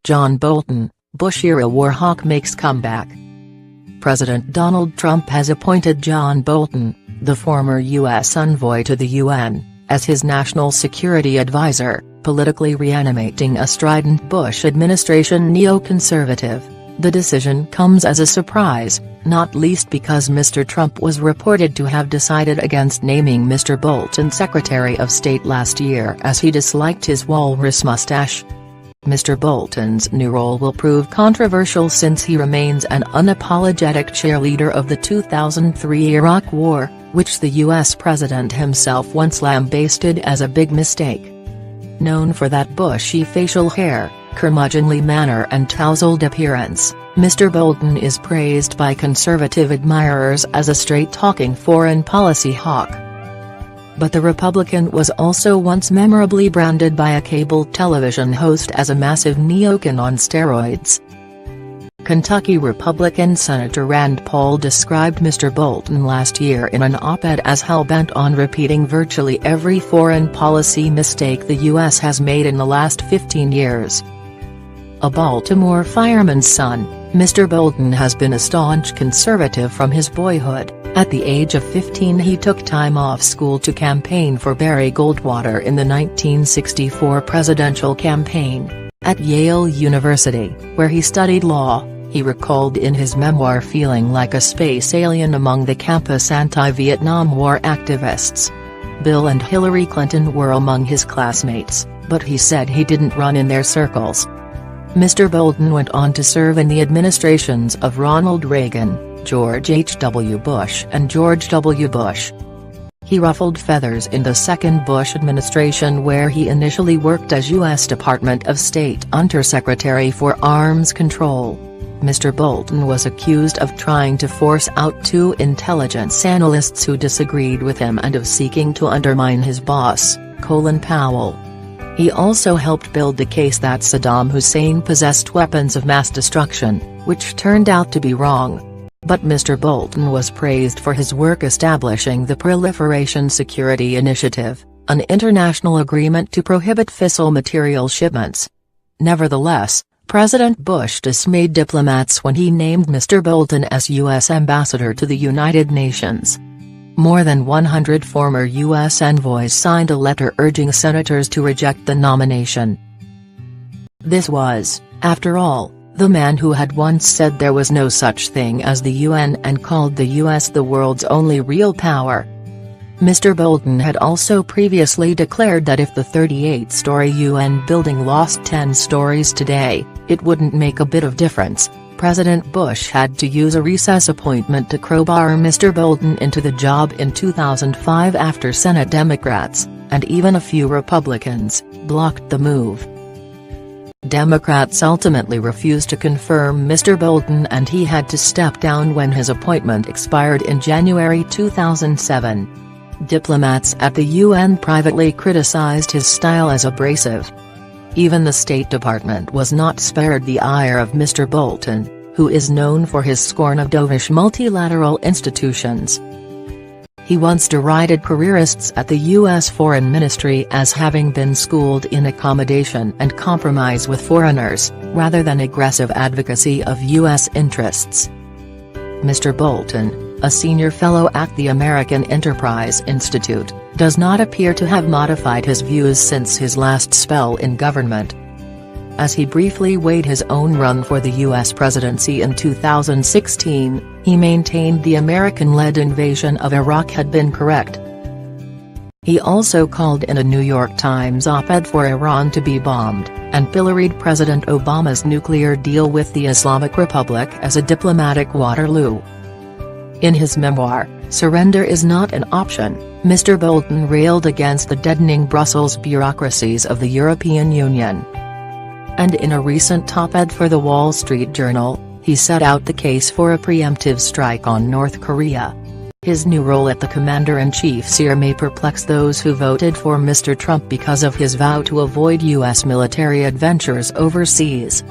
John Bolton, Bush-era war hawk makes comeback. President Donald Trump has appointed John Bolton, the former U.S. envoy to the UN, as his national security advisor, politically reanimating a strident Bush administration neoconservative. The decision comes as a surprise, not least because Mr. Trump was reported to have decided against naming Mr. Bolton Secretary of State last year as he disliked his walrus mustache. Mr. Bolton's new role will prove controversial since he remains an unapologetic cheerleader of the 2003 Iraq War, which the U.S. president himself once lambasted as a big mistake. Known for that bushy facial hair, curmudgeonly manner and tousled appearance, Mr. Bolton is praised by conservative admirers as a straight-talking foreign policy hawk. But the Republican was also once memorably branded by a cable television host as a massive neocon on steroids. Kentucky Republican Senator Rand Paul described Mr. Bolton last year in an op-ed as hell-bent on repeating virtually every foreign policy mistake the U.S. has made in the last 15 years. A Baltimore fireman's son, Mr. Bolton has been a staunch conservative from his boyhood. At the age of 15 he took time off school to campaign for Barry Goldwater in the 1964 presidential campaign. At Yale University, where he studied law, he recalled in his memoir feeling like a space alien among the campus anti-Vietnam War activists. Bill and Hillary Clinton were among his classmates, but he said he didn't run in their circles. Mr. Bolton went on to serve in the administrations of Ronald Reagan, George H.W. Bush and George W. Bush. He ruffled feathers in the second Bush administration where he initially worked as U.S. Department of State Undersecretary for Arms Control. Mr. Bolton was accused of trying to force out two intelligence analysts who disagreed with him and of seeking to undermine his boss, Colin Powell. He also helped build the case that Saddam Hussein possessed weapons of mass destruction, which turned out to be wrong. But Mr. Bolton was praised for his work establishing the Proliferation Security Initiative, an international agreement to prohibit fissile material shipments. Nevertheless, President Bush dismayed diplomats when he named Mr. Bolton as U.S. ambassador to the United Nations. More than 100 former U.S. envoys signed a letter urging senators to reject the nomination. This was, after all, the man who had once said there was no such thing as the UN and called the U.S. the world's only real power. Mr. Bolton had also previously declared that if the 38-story UN building lost 10 stories today, it wouldn't make a bit of difference. President Bush had to use a recess appointment to crowbar Mr. Bolton into the job in 2005 after Senate Democrats, and even a few Republicans, blocked the move. Democrats ultimately refused to confirm Mr. Bolton and he had to step down when his appointment expired in January 2007. Diplomats at the UN privately criticized his style as abrasive. Even the State Department was not spared the ire of Mr. Bolton, who is known for his scorn of dovish multilateral institutions. He once derided careerists at the U.S. Foreign Ministry as having been schooled in accommodation and compromise with foreigners, rather than aggressive advocacy of U.S. interests. Mr. Bolton, a senior fellow at the American Enterprise Institute, does not appear to have modified his views since his last spell in government. As he briefly weighed his own run for the U.S. presidency in 2016, he maintained the American-led invasion of Iraq had been correct. He also called in a New York Times op-ed for Iran to be bombed, and pilloried President Obama's nuclear deal with the Islamic Republic as a diplomatic Waterloo. In his memoir, Surrender is Not an Option, Mr. Bolton railed against the deadening Brussels bureaucracies of the European Union. And in a recent op-ed for The Wall Street Journal, he set out the case for a preemptive strike on North Korea. His new role at the Commander-in-Chief's sphere may perplex those who voted for Mr. Trump because of his vow to avoid U.S. military adventures overseas.